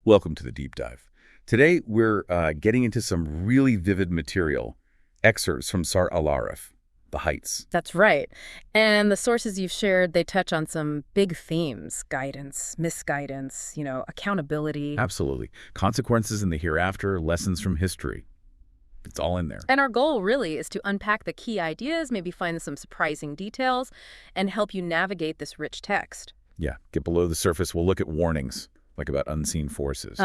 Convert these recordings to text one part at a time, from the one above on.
Welcome to the Deep Dive. Today, we're getting into some really vivid material, excerpts from Surah Al-Araf, the heights. That's right. And the sources you've shared, they touch on some big themes: guidance, misguidance, accountability. Absolutely. Consequences in the hereafter, lessons from history. It's all in there. And our goal really is to unpack the key ideas, maybe find some surprising details, and help you navigate this rich text. Yeah, get below the surface. We'll look at warnings, like about unseen forces.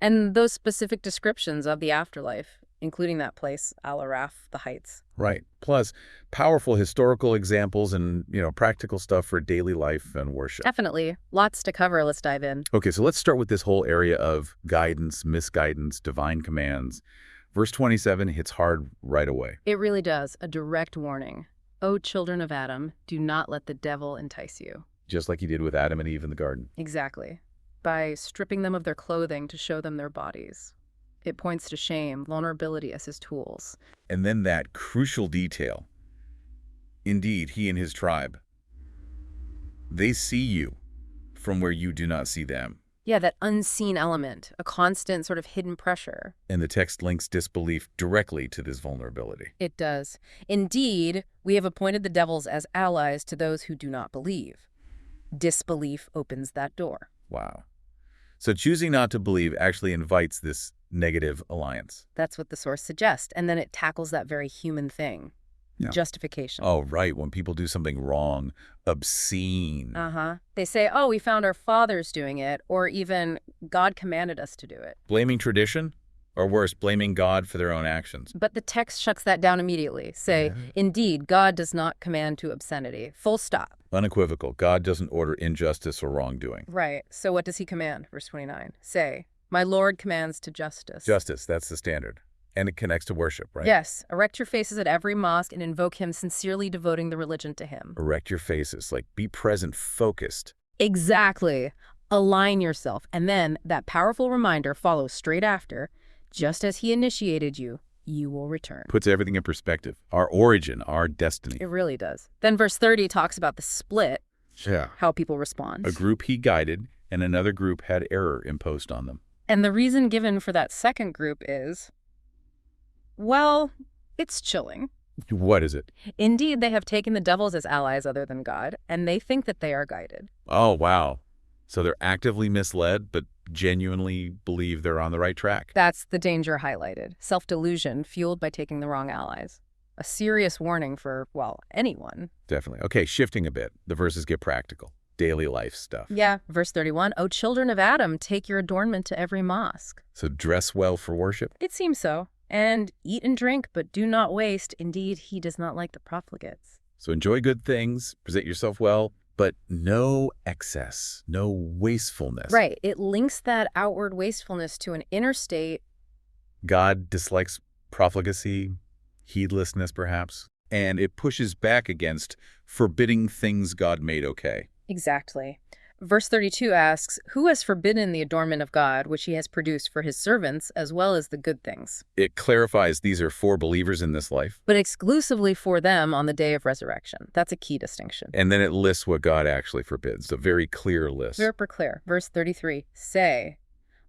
And those specific descriptions of the afterlife, including that place, Al-Araf, the heights. Right. Plus, powerful historical examples and, practical stuff for daily life and worship. Definitely. Lots to cover. Let's dive in. Okay, so let's start with this whole area of guidance, misguidance, divine commands. Verse 27 hits hard right away. It really does. A direct warning. O children of Adam, do not let the devil entice you. Just like he did with Adam and Eve in the garden. Exactly. By stripping them of their clothing to show them their bodies. It points to shame, vulnerability as his tools. And then that crucial detail. Indeed, he and his tribe, they see you from where you do not see them. Yeah, that unseen element, a constant sort of hidden pressure. And the text links disbelief directly to this vulnerability. It does. Indeed, we have appointed the devils as allies to those who do not believe. Disbelief opens that door. Wow. So choosing not to believe actually invites this negative alliance. That's what the source suggests. And then it tackles that very human thing. Yeah. Justification. Oh, right. When people do something wrong, obscene. They say, oh, we found our fathers doing it, or even God commanded us to do it. Blaming tradition? Or worse, blaming God for their own actions. But the text shuts that down immediately. Say, indeed, God does not command to obscenity. Full stop. Unequivocal. God doesn't order injustice or wrongdoing. Right. So what does he command? Verse 29. Say, my Lord commands to justice. Justice, that's the standard. And it connects to worship, right? Yes. Erect your faces at every mosque and invoke him, sincerely devoting the religion to him. Erect your faces, like be present, focused. Exactly. Align yourself. And then that powerful reminder follows straight after. Just as he initiated you, you will return. Puts everything in perspective. Our origin, our destiny. It really does. Then verse 30 talks about the split. Yeah. How people respond. A group he guided, and another group had error imposed on them. And the reason given for that second group is, well, it's chilling. What is it? Indeed, they have taken the devils as allies other than God, and they think that they are guided. Oh, wow. So they're actively misled, but genuinely believe they're on the right track. That's the danger highlighted. Self-delusion fueled by taking the wrong allies. A serious warning for, well, anyone. Definitely. Okay, shifting a bit. The verses get practical. Daily life stuff. Yeah. Verse 31, O children of Adam, take your adornment to every mosque. So dress well for worship? It seems so. And eat and drink, but do not waste. Indeed, he does not like the profligates. So enjoy good things, present yourself well, but no excess, no wastefulness. Right. It links that outward wastefulness to an inner state. God dislikes profligacy, heedlessness perhaps, and it pushes back against forbidding things God made okay. Exactly. Verse 32 asks, who has forbidden the adornment of God, which he has produced for his servants, as well as the good things? It clarifies these are for believers in this life. But exclusively for them on the day of resurrection. That's a key distinction. And then it lists what God actually forbids, a very clear list. Super clear. Verse 33, say,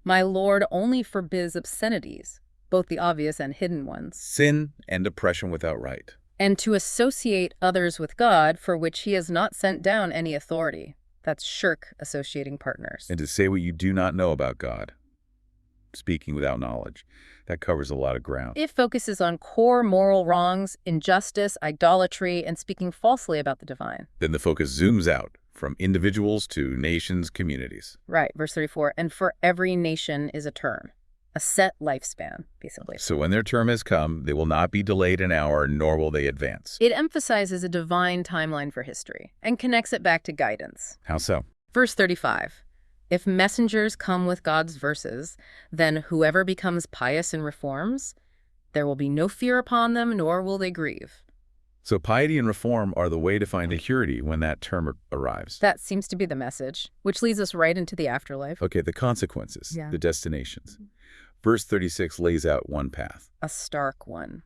my Lord only forbids obscenities, both the obvious and hidden ones. Sin and oppression without right. And to associate others with God, for which he has not sent down any authority. That's shirk, associating partners. And to say what you do not know about God, speaking without knowledge, that covers a lot of ground. It focuses on core moral wrongs, injustice, idolatry, and speaking falsely about the divine. Then the focus zooms out from individuals to nations, communities. Right, verse 34, and for every nation is a term. A set lifespan, basically. So when their term has come, they will not be delayed an hour, nor will they advance. It emphasizes a divine timeline for history and connects it back to guidance. How so? Verse 35. If messengers come with God's verses, then whoever becomes pious and reforms, there will be no fear upon them, nor will they grieve. So piety and reform are the way to find security when that term arrives. That seems to be the message, which leads us right into the afterlife. Okay, the consequences, the destinations. Verse 36 lays out one path. A stark one.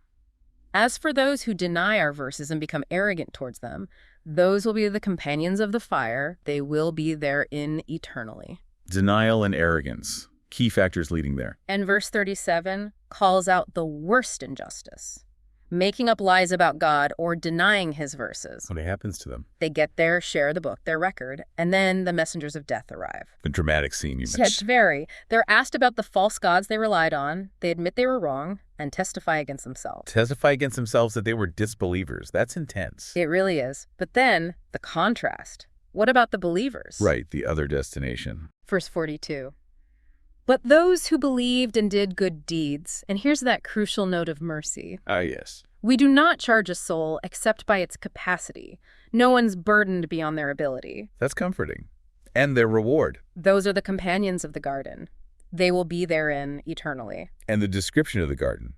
As for those who deny our verses and become arrogant towards them, those will be the companions of the fire. They will be therein eternally. Denial and arrogance. Key factors leading there. And verse 37 calls out the worst injustice, making up lies about God or denying his verses. What happens to them? They get their share of the book, their record, and then the messengers of death arrive. The dramatic scene you It's mentioned. very. They're asked about the false gods they relied on, they admit they were wrong, and testify against themselves. Testify against themselves that they were disbelievers. That's intense. It really is. But then, the contrast. What about the believers? Right, the other destination. Verse 42. But those who believed and did good deeds, and here's that crucial note of mercy. Ah, yes. We do not charge a soul except by its capacity. No one's burdened beyond their ability. That's comforting. And their reward. Those are the companions of the garden. They will be therein eternally. And the description of the garden.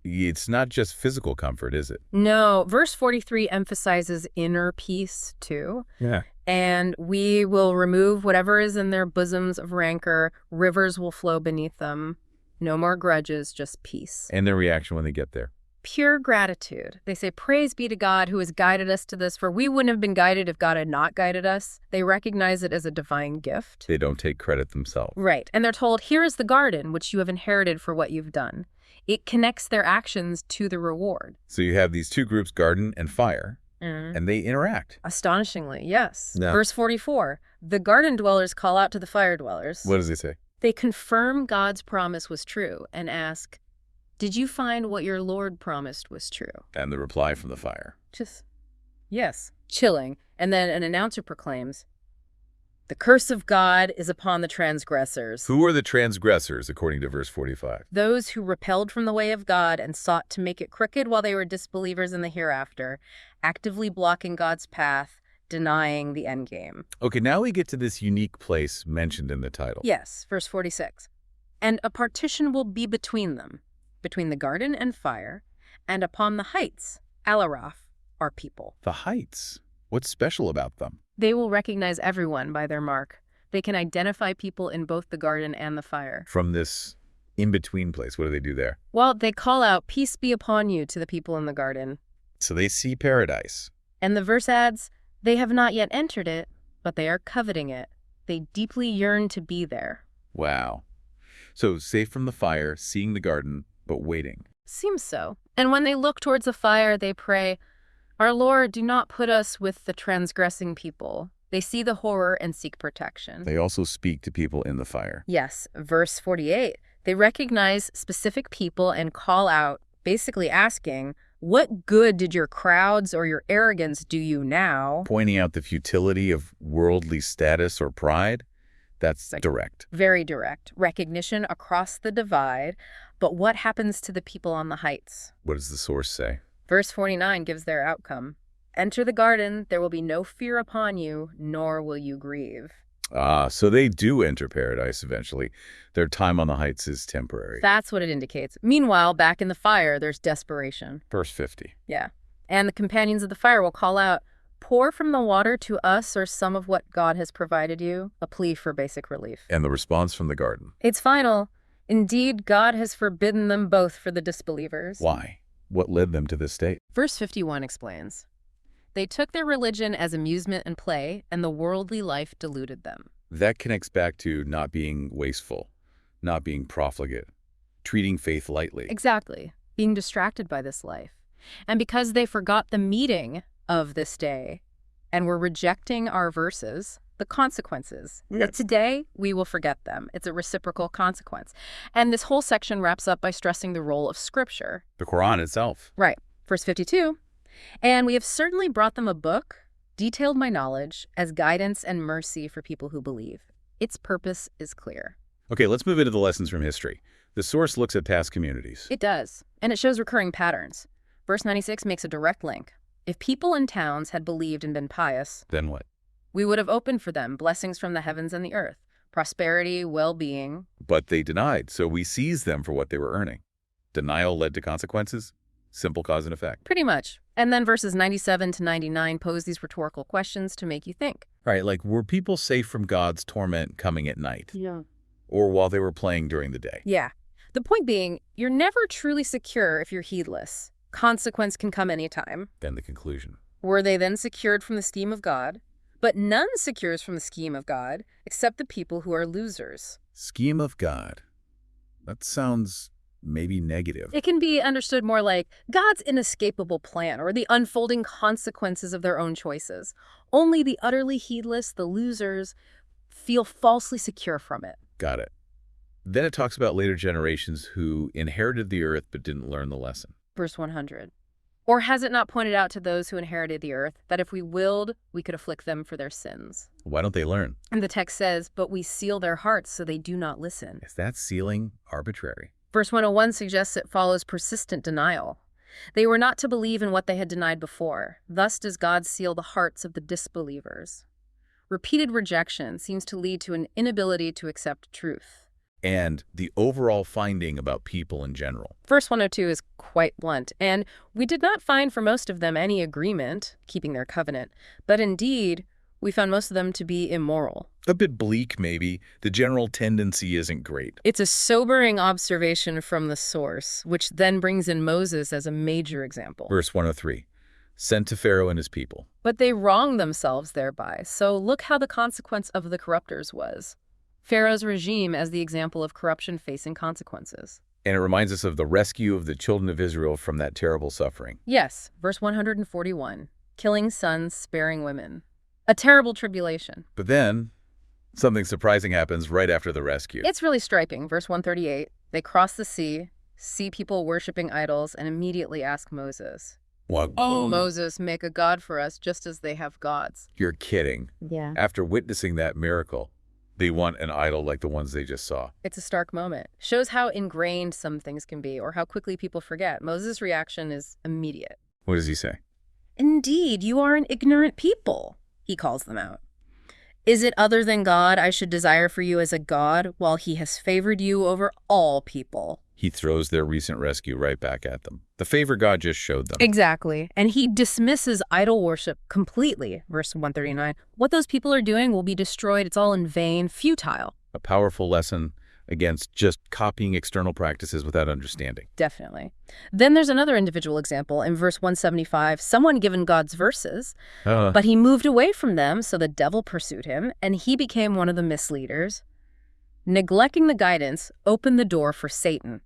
It's not just physical comfort, is it? No, verse 43 emphasizes inner peace too. Yeah. And we will remove whatever is in their bosoms of rancor. Rivers will flow beneath them. No more grudges, just peace. And their reaction when they get there. Pure gratitude. They say, praise be to God who has guided us to this, for we wouldn't have been guided if God had not guided us. They recognize it as a divine gift. They don't take credit themselves. Right. And they're told, here is the garden which you have inherited for what you've done. It connects their actions to the reward. So you have these two groups, garden and fire, and they interact. Astonishingly, yes. No. Verse 44, the garden dwellers call out to the fire dwellers. What does he say? They confirm God's promise was true and ask, did you find what your Lord promised was true? And the reply from the fire. Just, yes. Chilling. And then an announcer proclaims, the curse of God is upon the transgressors. Who are the transgressors, according to verse 45? Those who repelled from the way of God and sought to make it crooked while they were disbelievers in the hereafter, actively blocking God's path, denying the end game. Okay, now we get to this unique place mentioned in the title. Yes, verse 46. And a partition will be between them, between the garden and fire, and upon the heights, Alaraf, are people. The heights. What's special about them? They will recognize everyone by their mark. They can identify people in both the garden and the fire. From this in-between place, what do they do there? Well, they call out, peace be upon you, to the people in the garden. So they see paradise. And the verse adds, they have not yet entered it, but they are coveting it. They deeply yearn to be there. Wow. So safe from the fire, seeing the garden, but waiting. Seems so. And when they look towards the fire, they pray, our Lord, do not put us with the transgressing people. They see the horror and seek protection. They also speak to people in the fire. Yes, verse 48. They recognize specific people and call out, basically asking, what good did your crowds or your arrogance do you now? Pointing out the futility of worldly status or pride. That's direct. Very direct. Recognition across the divide. But what happens to the people on the heights? What does the source say? Verse 49 gives their outcome. Enter the garden, there will be no fear upon you, nor will you grieve. Ah, so they do enter paradise eventually. Their time on the heights is temporary. That's what it indicates. Meanwhile, back in the fire, there's desperation. Verse 50. Yeah. And the companions of the fire will call out, pour from the water to us or some of what God has provided you, a plea for basic relief. And the response from the garden. It's final. Indeed, God has forbidden them both for the disbelievers. Why? What led them to this state? Verse 51 explains. They took their religion as amusement and play, and the worldly life deluded them. That connects back to not being wasteful, not being profligate, treating faith lightly. Exactly. Being distracted by this life. And because they forgot the meaning of this day and were rejecting our verses, the consequences. Yeah. Today, we will forget them. It's a reciprocal consequence. And this whole section wraps up by stressing the role of Scripture. The Quran itself. Right. Verse 52. And we have certainly brought them a book, detailed my knowledge, as guidance and mercy for people who believe. Its purpose is clear. Okay, let's move into the lessons from history. The source looks at past communities. It does. And it shows recurring patterns. Verse 96 makes a direct link. If people in towns had believed and been pious, Then what? we would have opened for them blessings from the heavens and the earth, prosperity, well-being. But they denied, so we seized them for what they were earning. Denial led to consequences. Simple cause and effect. Pretty much. And then verses 97 to 99 pose these rhetorical questions to make you think. Right, like were people safe from God's torment coming at night? Yeah. Or while they were playing during the day? Yeah. The point being, you're never truly secure if you're heedless. Consequence can come anytime. Then the conclusion. Were they then secured from the scheme of God? But none secures from the scheme of God except the people who are losers. Scheme of God. That sounds maybe negative. It can be understood more like God's inescapable plan or the unfolding consequences of their own choices. Only the utterly heedless, the losers, feel falsely secure from it. Got it. Then it talks about later generations who inherited the earth but didn't learn the lesson. Verse 100. Or has it not pointed out to those who inherited the earth that if we willed, we could afflict them for their sins? Why don't they learn? And the text says, but we seal their hearts so they do not listen. Is that sealing arbitrary? Verse 101 suggests it follows persistent denial. They were not to believe in what they had denied before. Thus does God seal the hearts of the disbelievers. Repeated rejection seems to lead to an inability to accept truth. And the overall finding about people in general. Verse 102 is quite blunt, and we did not find for most of them any agreement, keeping their covenant, but indeed, we found most of them to be immoral. A bit bleak, maybe. The general tendency isn't great. It's a sobering observation from the source, which then brings in Moses as a major example. Verse 103, sent to Pharaoh and his people. But they wronged themselves thereby, so look how the consequence of the corruptors was. Pharaoh's regime as the example of corruption facing consequences. And it reminds us of the rescue of the children of Israel from that terrible suffering. Yes, verse 141, killing sons, sparing women. A terrible tribulation. But then, something surprising happens right after the rescue. It's really striking. Verse 138, they cross the sea, see people worshiping idols, and immediately ask Moses, "Oh, Moses, make a god for us just as they have gods." You're kidding. Yeah. After witnessing that miracle, they want an idol like the ones they just saw. It's a stark moment. Shows how ingrained some things can be or how quickly people forget. Moses' reaction is immediate. What does he say? Indeed, you are an ignorant people, he calls them out. Is it other than God I should desire for you as a god while he has favored you over all people? He throws their recent rescue right back at them. The favor God just showed them. Exactly. And he dismisses idol worship completely. Verse 139. What those people are doing will be destroyed. It's all in vain, futile. A powerful lesson against just copying external practices without understanding. Definitely. Then there's another individual example in verse 175. Someone given God's verses, but he moved away from them, so the devil pursued him, and he became one of the misleaders. Neglecting the guidance opened the door for Satan.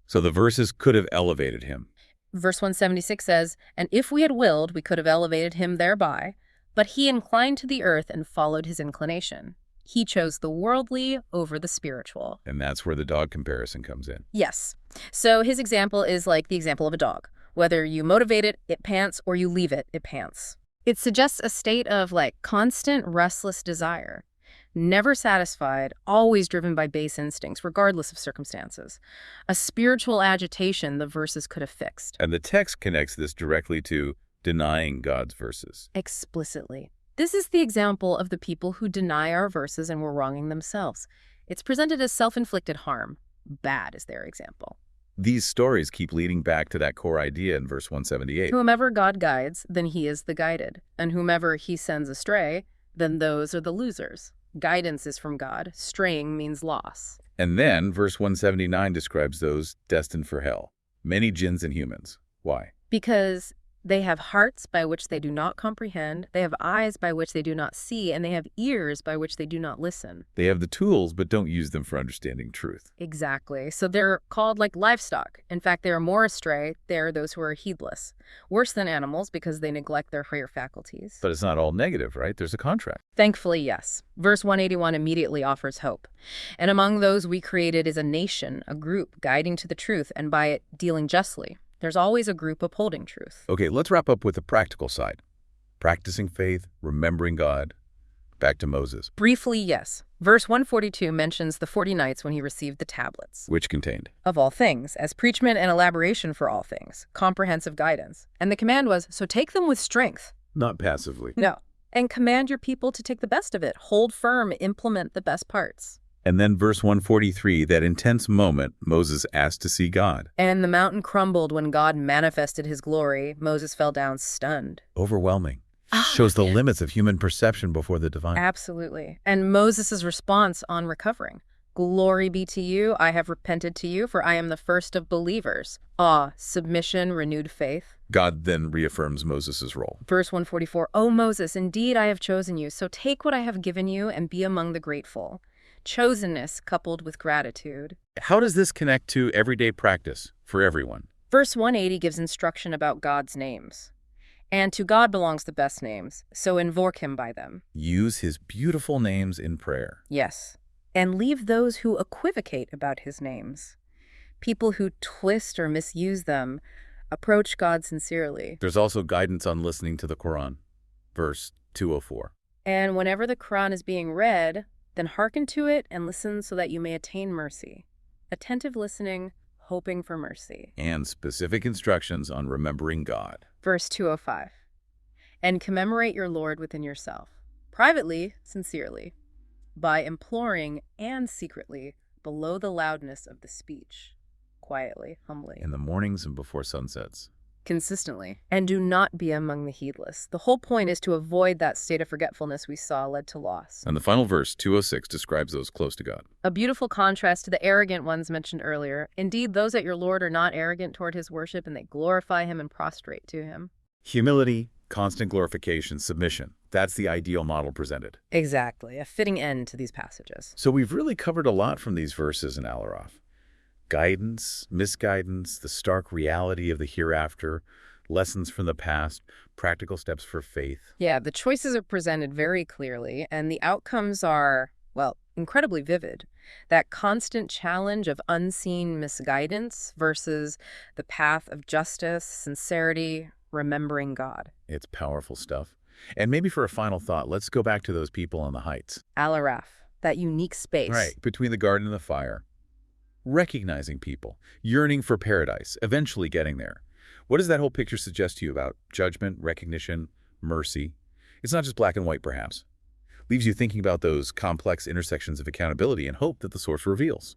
So the verses could have elevated him. Verse 176 says, and if we had willed, we could have elevated him thereby, but he inclined to the earth and followed his inclination. He chose the worldly over the spiritual. And that's where the dog comparison comes in. Yes. So his example is like the example of a dog. Whether you motivate it, it pants, or you leave it, it pants. It suggests a state of constant restless desire. Never satisfied, always driven by base instincts, regardless of circumstances. A spiritual agitation the verses could have fixed. And the text connects this directly to denying God's verses. Explicitly. This is the example of the people who deny our verses and were wronging themselves. It's presented as self-inflicted harm. Bad is their example. These stories keep leading back to that core idea in verse 178. Whomever God guides, then he is the guided. And whomever he sends astray, then those are the losers. Guidance is from God. Straying means loss. And then verse 179 describes those destined for hell. Many jinns and humans. Why? Because they have hearts by which they do not comprehend, they have eyes by which they do not see, and they have ears by which they do not listen. They have the tools, but don't use them for understanding truth. Exactly. So they're called like livestock. In fact, they are more astray. They are those who are heedless. Worse than animals because they neglect their higher faculties. But it's not all negative, right? There's a contrast. Thankfully, yes. Verse 181 immediately offers hope. And among those we created is a nation, a group, guiding to the truth, and by it dealing justly. There's always a group upholding truth. Okay, let's wrap up with the practical side. Practicing faith, remembering God. Back to Moses. Briefly, yes. Verse 142 mentions the 40 nights when he received the tablets. Which contained? Of all things, as preachment and elaboration for all things, comprehensive guidance. And the command was, so take them with strength. Not passively. No. And command your people to take the best of it. Hold firm, implement the best parts. And then verse 143, that intense moment, Moses asked to see God. And the mountain crumbled when God manifested his glory. Moses fell down stunned. Overwhelming. Shows the limits of human perception before the divine. Absolutely. And Moses' response on recovering. Glory be to you, I have repented to you, for I am the first of believers. Awe, submission, renewed faith. God then reaffirms Moses' role. Verse 144, O Moses, indeed I have chosen you, so take what I have given you and be among the grateful. chosenness coupled with gratitude. How does this connect to everyday practice for everyone? Verse 180 gives instruction about God's names. And to God belongs the best names, so invoke him by them. Use his beautiful names in prayer. Yes. And leave those who equivocate about his names. People who twist or misuse them, approach God sincerely. There's also guidance on listening to the Quran. Verse 204. And whenever the Quran is being read, then hearken to it and listen so that you may attain mercy. Attentive listening, hoping for mercy. And specific instructions on remembering God. Verse 205. And commemorate your Lord within yourself, privately, sincerely, by imploring and secretly, below the loudness of the speech, quietly, humbly. In the mornings and before sunsets. Consistently. And do not be among the heedless. The whole point is to avoid that state of forgetfulness we saw led to loss. And the final verse, 206, describes those close to God. A beautiful contrast to the arrogant ones mentioned earlier. Indeed, those at your Lord are not arrogant toward his worship, and they glorify him and prostrate to him. Humility, constant glorification, submission. That's the ideal model presented. Exactly. A fitting end to these passages. So we've really covered a lot from these verses in Al-Araf. Guidance, misguidance, the stark reality of the hereafter, lessons from the past, practical steps for faith. Yeah, the choices are presented very clearly, and the outcomes are, well, incredibly vivid. That constant challenge of unseen misguidance versus the path of justice, sincerity, remembering God. It's powerful stuff. And maybe for a final thought, let's go back to those people on the heights. Al-Araf, that unique space. Right, between the garden and the fire. Recognizing people, yearning for paradise, eventually getting there. What does that whole picture suggest to you about judgment, recognition, mercy? It's not just black and white, perhaps. Leaves you thinking about those complex intersections of accountability and hope that the source reveals.